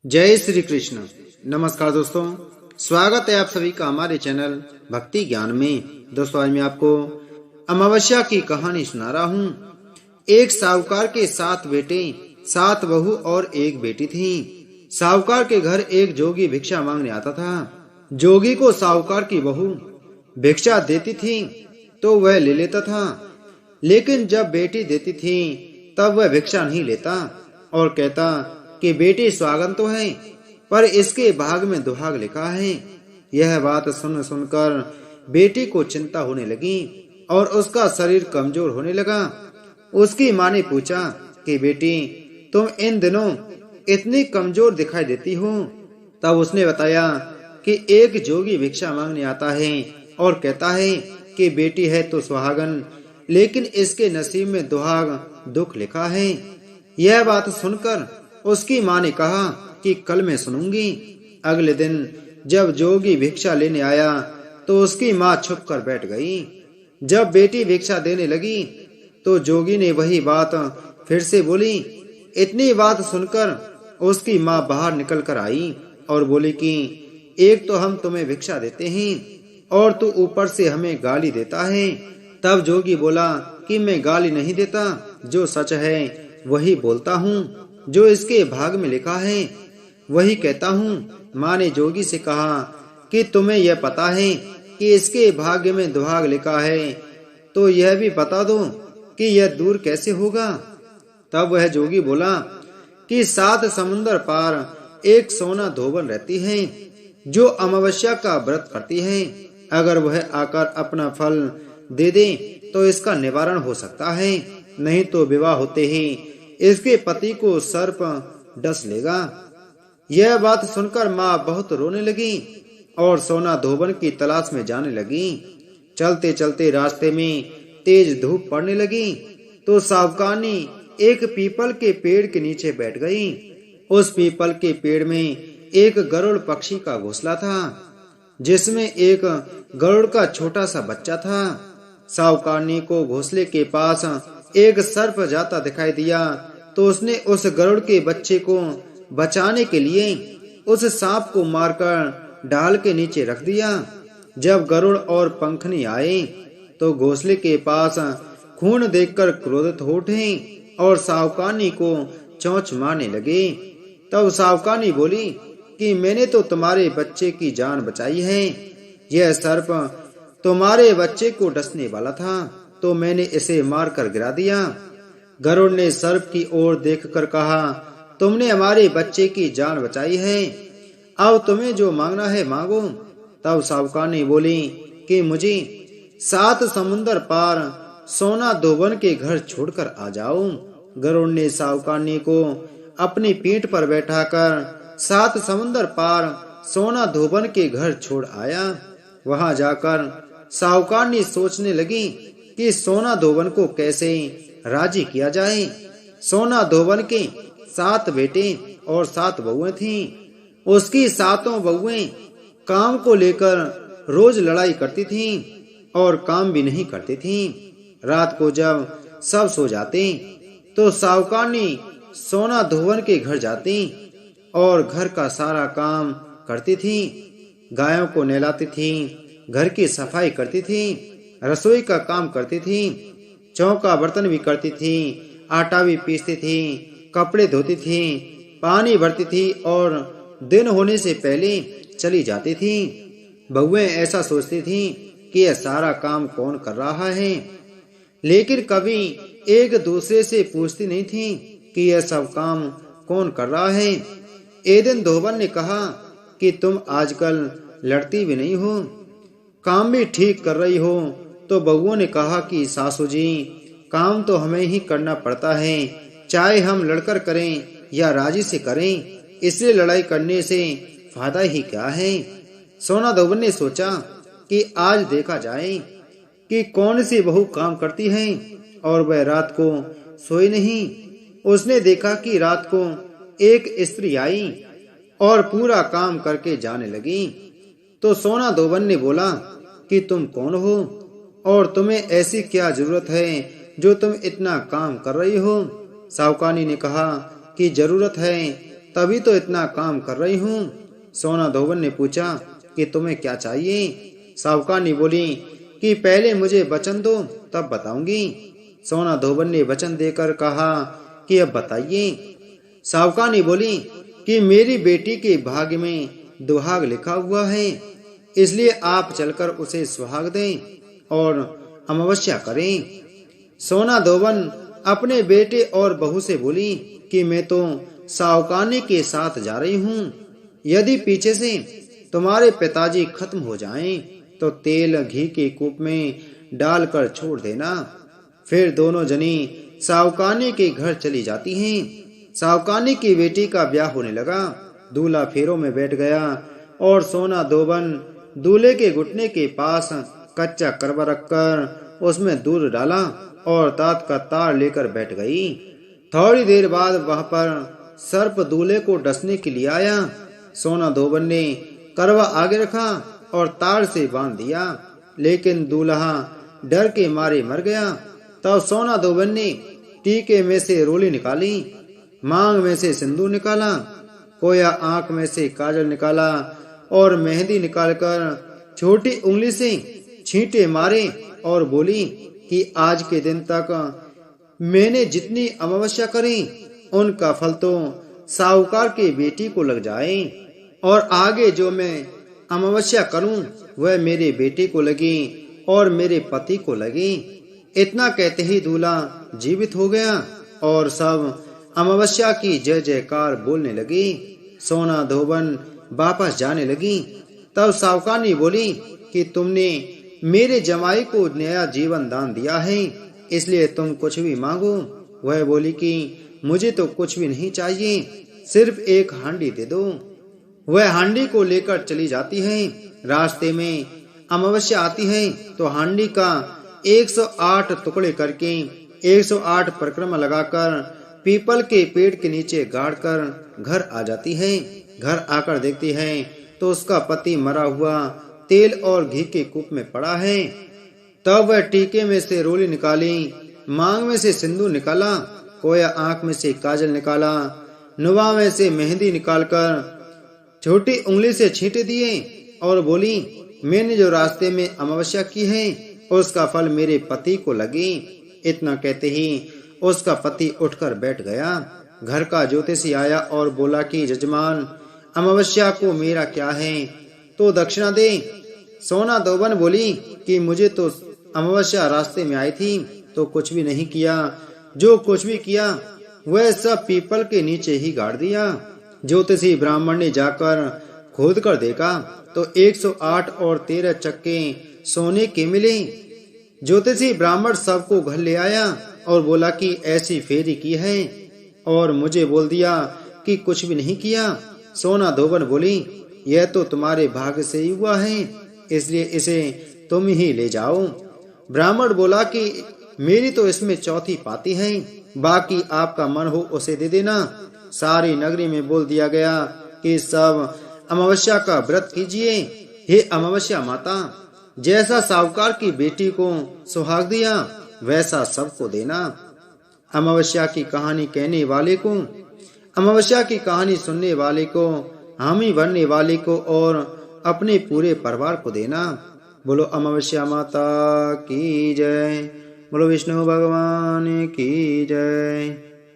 जय श्री कृष्ण। नमस्कार दोस्तों, स्वागत है आप सभी का हमारे चैनल भक्ति ज्ञान में। दोस्तों, आज मैं आपको अमावस्या की कहानी सुना रहा हूँ। एक साहूकार के 7 बेटे, 7 बहू और 1 बेटी थी। साहूकार के घर एक जोगी भिक्षा मांगने आता था। जोगी को साहूकार की बहू भिक्षा देती थी तो वह ले लेता था, लेकिन जब बेटी देती थी तब वह भिक्षा नहीं लेता और कहता कि बेटी स्वागत तो है, पर इसके भाग में दुहाग लिखा है। यह बात सुनकर बेटी को चिंता होने लगी और उसका शरीर कमजोर होने लगा। उसकी माँ ने पूछा कि बेटी, तुम इन दिनों इतनी कमजोर दिखाई देती हो। तब उसने बताया कि एक जोगी भिक्षा मांगने आता है और कहता है कि बेटी है तो सुहागन, लेकिन इसके नसीब में दुहाग दुख लिखा है। यह बात सुनकर उसकी माँ ने कहा कि कल मैं सुनूंगी। अगले दिन जब जोगी भिक्षा लेने आया तो उसकी माँ छुप कर बैठ गई। जब बेटी भिक्षा देने लगी तो जोगी ने वही बात फिर से बोली। इतनी बात सुनकर उसकी माँ बाहर निकल कर आई और बोली कि एक तो हम तुम्हें भिक्षा देते हैं और तू ऊपर से हमें गाली देता है। तब जोगी बोला कि मैं गाली नहीं देता, जो सच है वही बोलता हूँ, जो इसके भाग में लिखा है वही कहता हूँ। माँ ने जोगी से कहा कि तुम्हें यह पता है कि इसके भाग्य में दुहाग लिखा है, तो यह भी बता दो कि यह दूर कैसे होगा। तब वह जोगी बोला कि 7 समुंदर पार एक सोना धोबन रहती है, जो अमावस्या का व्रत करती है। अगर वह आकर अपना फल दे दे तो इसका निवारण हो सकता है, नहीं तो विवाह होते ही इसके पति को सर्प डस लेगा। यह बात सुनकर माँ बहुत रोने लगी और सोना धोबन की तलाश में जाने लगी। चलते चलते रास्ते में तेज धूप पड़ने लगी तो सावकानी एक पीपल के पेड़ के नीचे बैठ गई। उस पीपल के पेड़ में एक गरुड़ पक्षी का घोंसला था, जिसमें एक गरुड़ का छोटा सा बच्चा था। सावकानी को घोंसले के पास एक सर्प जाता दिखाई दिया तो उसने उस गरुड़ के बच्चे को बचाने के लिए उस सांप को मारकर डाल के नीचे रख दिया। जब गरुड़ और पंखनी आए तो घोंसले के पास खून देखकर क्रोधित हो उठे और सावकानी को चोंच मारने लगे। तब सावकानी बोली कि मैंने तो तुम्हारे बच्चे की जान बचाई है। यह सर्प तुम्हारे बच्चे को डसने वाला था तो मैंने इसे मारकर गिरा दिया। गरुड़ ने सर्प की ओर देखकर कहा, तुमने हमारे बच्चे की जान बचाई है, अब तुम्हें जो मांगना है मांगो। तब सावकानी बोली कि मुझे 7 समुंदर पार सोना धोबन के घर छोड़कर आ जाओ। गरुड़ ने सावकानी को अपनी पीठ पर बैठाकर 7 समुंदर पार सोना धोबन के घर छोड़ आया। वहां जाकर सावकानी सोचने लगी कि सोना धोबन को कैसे राजी किया जाए। सोना धोबन के 7 बेटे और 7 बहुएं थीं। उसकी 7 बहुएं काम को लेकर रोज लड़ाई करती थीं और काम भी नहीं करती थीं। रात को जब सब सो जाते तो सावकानी सोना धोबन के घर जाती और घर का सारा काम करती थी। गायों को नहलाती थी, घर की सफाई करती थी, रसोई का काम करती थी, चौका बर्तन भी करती थी, आटा भी पीसती थी, कपड़े धोती थी, पानी भरती थी और दिन होने से पहले चली जाती थी। बहुएं ऐसा सोचती थी कि यह सारा काम कौन कर रहा है, लेकिन कभी एक दूसरे से पूछती नहीं थी कि यह सब काम कौन कर रहा है। एक दिन धोबन ने कहा कि तुम आजकल लड़ती भी नहीं हो, काम भी ठीक कर रही हो। तो बहुओं ने कहा कि सासू जी, काम तो हमें ही करना पड़ता है, चाहे हम लड़कर करें या राजी से करें, इसलिए लड़ाई करने से फायदा ही क्या है। सोना धोबन ने सोचा कि आज देखा जाए कि कौन सी बहू काम करती है, और वह रात को सोई नहीं। उसने देखा कि रात को एक स्त्री आई और पूरा काम करके जाने लगी। तो सोना धोबन ने बोला कि तुम कौन हो और तुम्हें ऐसी क्या जरूरत है जो तुम इतना काम कर रही हो। सावकानी ने कहा कि जरूरत है तभी तो इतना काम कर रही हूँ। सोना धोबन ने पूछा कि तुम्हें क्या चाहिए। साहूकारनी बोली कि पहले मुझे वचन दो, तब बताऊंगी। सोना धोबन ने वचन देकर कहा कि अब बताइए। साहूकारनी बोली कि मेरी बेटी के भाग्य में दुहाग लिखा हुआ है, इसलिए आप चलकर उसे सुहाग दें और अमावस्या करें। सोना धोबन अपने बेटे और बहू से बोली कि मैं तो साहूकारनी के साथ जा रही हूँ। यदि पीछे से तुम्हारे पिताजी खत्म हो जाएं, तो तेल घी के कूप में डालकर छोड़ देना। फिर दोनों जनी साहूकारनी के घर चली जाती हैं। साहूकारनी की बेटी का ब्याह होने लगा। दूल्हा फेरों में बैठ गया और सोना धोबन दूल्हे के घुटने के पास कच्चा करवा रखकर उसमें दूध डाला और तात का तार लेकर बैठ गई। थोड़ी देर बाद वहां पर सर्प दूल्हे को डसने के लिए आया। सोना धोबन ने करवा आगे रखा और तार से बांध दिया, लेकिन दूल्हा डर के मारे मर गया। तब सोना धोबन ने टीके में से रोली निकाली, मांग में से सिंदूर निकाला, कोया आंख में से काजल निकाला और मेहंदी निकालकर छोटी उंगली से छींटे मारे और बोली कि आज के दिन तक मैंने जितनी अमावस्या करी उनका फल तो साहूकार के बेटी को लग जाए, और आगे जो मैं अमावस्या करूं वह मेरे बेटे को लगी और मेरे पति को लगी। इतना कहते ही दूल्हा जीवित हो गया और सब अमावस्या की जय जयकार बोलने लगी। सोना धोबन वापस जाने लगी। तब साहूकारनी बोली कि तुमने मेरे जमाई को नया जीवन दान दिया है, इसलिए तुम कुछ भी मांगो। वह बोली कि मुझे तो कुछ भी नहीं चाहिए, सिर्फ एक हांडी दे दो। वह हांडी को लेकर चली जाती है। रास्ते में अमावस्या आती है तो हांडी का 108 टुकड़े करके 108 परिक्रमा लगाकर पीपल के पेड़ के नीचे गाड़कर घर आ जाती है। घर आकर देखती है तो उसका पति मरा हुआ तेल और घी के कूप में पड़ा है। तब वह टीके में से रोली निकाली, मांग में से सिंदूर निकाला, कोया आंख में से काजल निकाला, नुवा में से मेहंदी निकालकर छोटी उंगली से छींटे दिए और बोली, मैंने जो रास्ते में अमावस्या की है उसका फल मेरे पति को लगी। इतना कहते ही उसका पति उठकर बैठ गया। घर का ज्योतिषी आया और बोला कि जजमान, अमावस्या को मेरा क्या है, तो दक्षिणा दे। सोना धोबन बोली कि मुझे तो अमावस्या रास्ते में आई थी तो कुछ भी नहीं किया, जो कुछ भी किया वह सब पीपल के नीचे ही गाड़ दिया। ज्योतिषी ब्राह्मण ने जाकर खोद कर देखा तो 108 और 13 चक्के सोने के मिले। ज्योतिषी ब्राह्मण सबको घर ले आया और बोला कि ऐसी फेरी की है, और मुझे बोल दिया कि कुछ भी नहीं किया। सोना धोबन बोली, यह तो तुम्हारे भाग्य से ही हुआ है, इसलिए इसे तुम ही ले जाओ। ब्राह्मण बोला कि मेरी तो इसमें चौथी पाती है, बाकी आपका मन हो उसे दे देना। सारी नगरी में बोल दिया गया कि सब अमावस्या का व्रत कीजिए। हे अमावस्या माता, जैसा साहूकार की बेटी को सुहाग दिया वैसा सबको देना। अमावस्या की कहानी कहने वाले को, अमावस्या की कहानी सुनने वाले को, हामी भरने वाले को और अपने पूरे परिवार को देना। बोलो अमावस्या माता की जय। बोलो विष्णु भगवान की जय।